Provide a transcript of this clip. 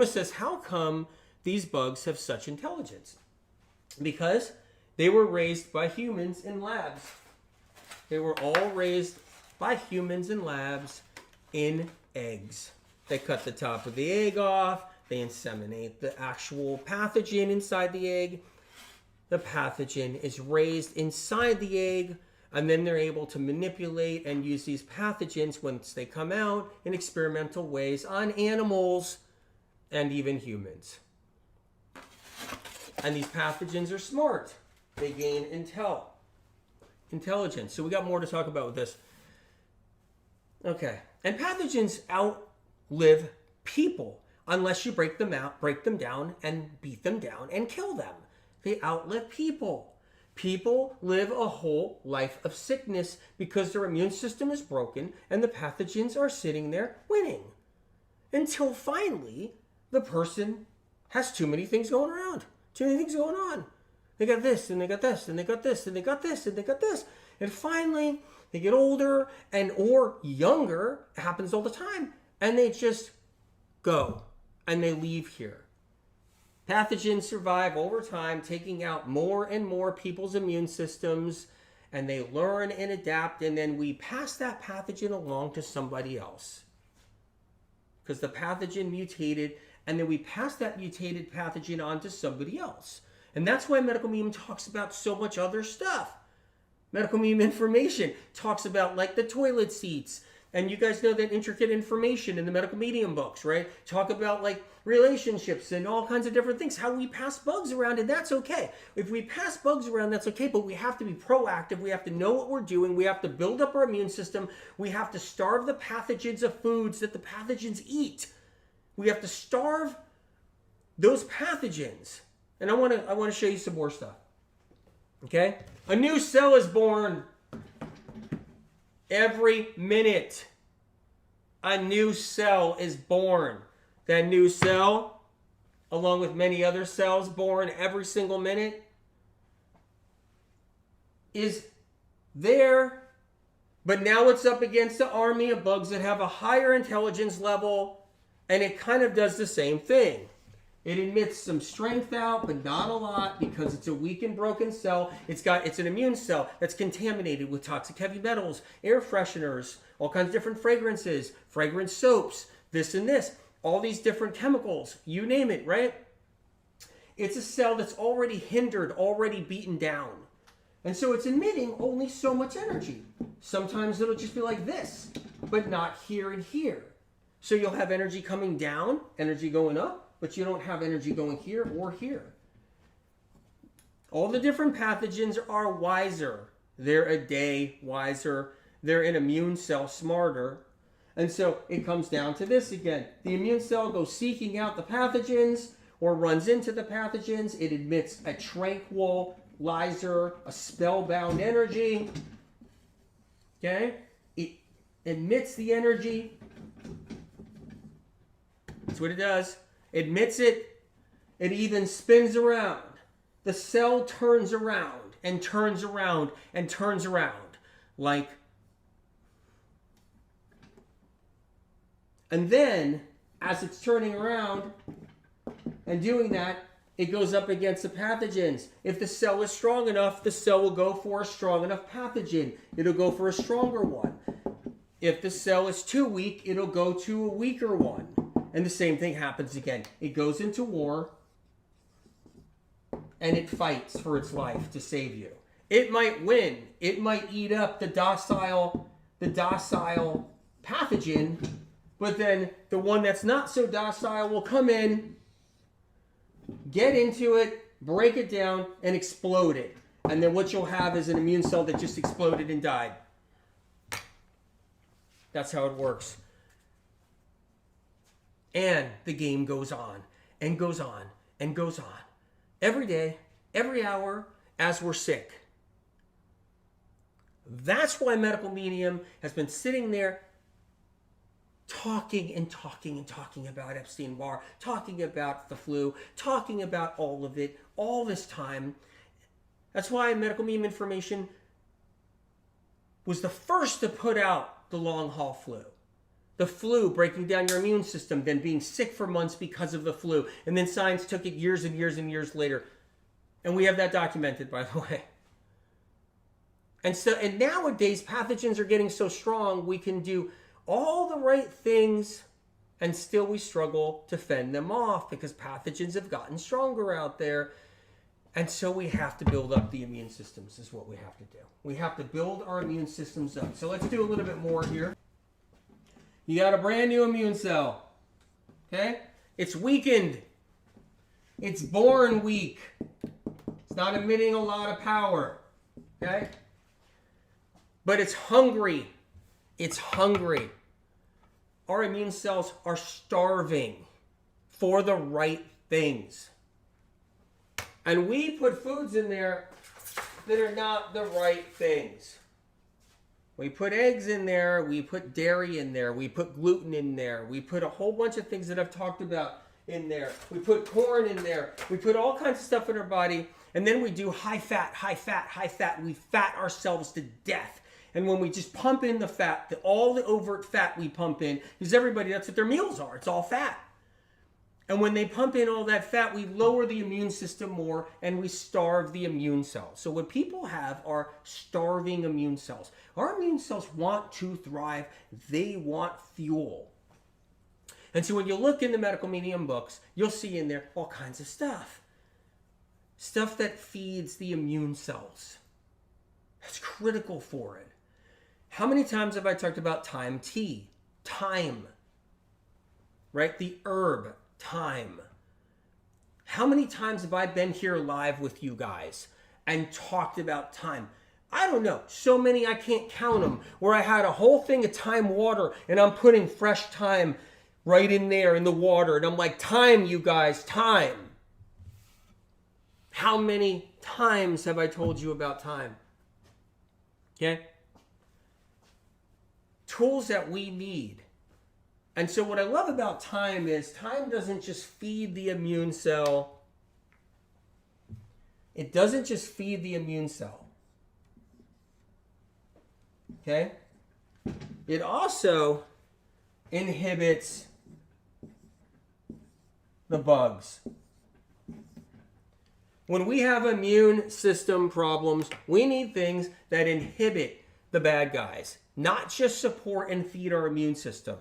It says, how come these bugs have such intelligence? Because they were raised by humans in labs. They were all raised by humans in labs in eggs. They cut the top of the egg off. They inseminate the actual pathogen inside the egg. The pathogen is raised inside the egg, and then they're able to manipulate and use these pathogens once they come out in experimental ways on animals and even humans. And these pathogens are smart. They gain intelligence. So we got more to talk about with this. Okay. And pathogens outlive people unless you break them down, and beat them down and kill them. They outlive people. People live a whole life of sickness because their immune system is broken and the pathogens are sitting there winning. Until finally, the person has too many things going around. Too many things going on. They got this, and they got this, and they got this, and they got this, and they got this. And finally, they get older or younger. It happens all the time. And they just go. And they leave here. Pathogens survive over time, taking out more and more people's immune systems. And they learn and adapt. And then we pass that pathogen along to somebody else. Because the pathogen mutated. And then we pass that mutated pathogen on to somebody else. And that's why Medical Medium talks about so much other stuff. Medical Medium information talks about like the toilet seats. And you guys know that intricate information in the Medical Medium books, right? Talk about like relationships and all kinds of different things. How we pass bugs around, and that's okay. If we pass bugs around, that's okay. But we have to be proactive. We have to know what we're doing. We have to build up our immune system. We have to starve the pathogens of foods that the pathogens eat. We have to starve those pathogens. And I want to show you some more stuff. Okay? A new cell is born every minute. A new cell is born. That new cell, along with many other cells born every single minute, is there. But now it's up against an army of bugs that have a higher intelligence level. And it kind of does the same thing. It emits some strength out, but not a lot because it's a weak and broken cell. It's an immune cell that's contaminated with toxic heavy metals, air fresheners, all kinds of different fragrances, fragrance soaps, this and this, all these different chemicals, you name it, right? It's a cell that's already hindered, already beaten down. And so it's emitting only so much energy. Sometimes it'll just be like this, but not here and here. So you'll have energy coming down, energy going up, but you don't have energy going here or here. All the different pathogens are wiser. They're a day wiser. They're an immune cell smarter. And so it comes down to this again. The immune cell goes seeking out the pathogens or runs into the pathogens. It emits a tranquilizer, a spellbound energy. Okay? It emits the energy. That's what it does. It emits it. It even spins around. The cell turns around and turns around and turns around. And then, as it's turning around and doing that, it goes up against the pathogens. If the cell is strong enough, the cell will go for a strong enough pathogen. It'll go for a stronger one. If the cell is too weak, it'll go to a weaker one. And the same thing happens again. It goes into war, and it fights for its life to save you. It might win. It might eat up the docile pathogen, but then the one that's not so docile will come in, get into it, break it down, and explode it. And then what you'll have is an immune cell that just exploded and died. That's how it works. And the game goes on and goes on and goes on. Every day, every hour, as we're sick. That's why Medical Medium has been sitting there talking and talking and talking about Epstein-Barr, talking about the flu, talking about all of it, all this time. That's why Medical Medium Information was the first to put out the long haul flu. The flu breaking down your immune system, then being sick for months because of the flu. And then science took it years and years and years later. And we have that documented, by the way. And nowadays, pathogens are getting so strong, we can do all the right things and still we struggle to fend them off because pathogens have gotten stronger out there. And so we have to build up the immune systems is what we have to do. We have to build our immune systems up. So let's do a little bit more here. You got a brand new immune cell. Okay? It's weakened. It's born weak. It's not emitting a lot of power. Okay? But it's hungry. It's hungry. Our immune cells are starving for the right things. And we put foods in there that are not the right things. We put eggs in there, we put dairy in there, we put gluten in there, we put a whole bunch of things that I've talked about in there. We put corn in there, we put all kinds of stuff in our body, and then we do high fat, high fat, high fat. We fat ourselves to death. And when we just pump in the fat, all the overt fat we pump in, because everybody, that's what their meals are, it's all fat. And when they pump in all that fat, we lower the immune system more and we starve the immune cells. So what people have are starving immune cells. Our immune cells want to thrive. They want fuel. And so when you look in the medical medium books, you'll see in there all kinds of stuff. Stuff that feeds the immune cells. That's critical for it. How many times have I talked about thyme tea? Thyme. Right? The herb. Thyme. How many times have I been here live with you guys and talked about thyme? I don't know. So many I can't count them. Where I had a whole thing of thyme water and I'm putting fresh thyme right in there in the water. And I'm like, thyme, you guys, thyme. How many times have I told you about thyme? Okay? Tools that we need. And so what I love about thyme is thyme doesn't just feed the immune cell. It doesn't just feed the immune cell. Okay? It also inhibits the bugs. When we have immune system problems, we need things that inhibit the bad guys, not just support and feed our immune system.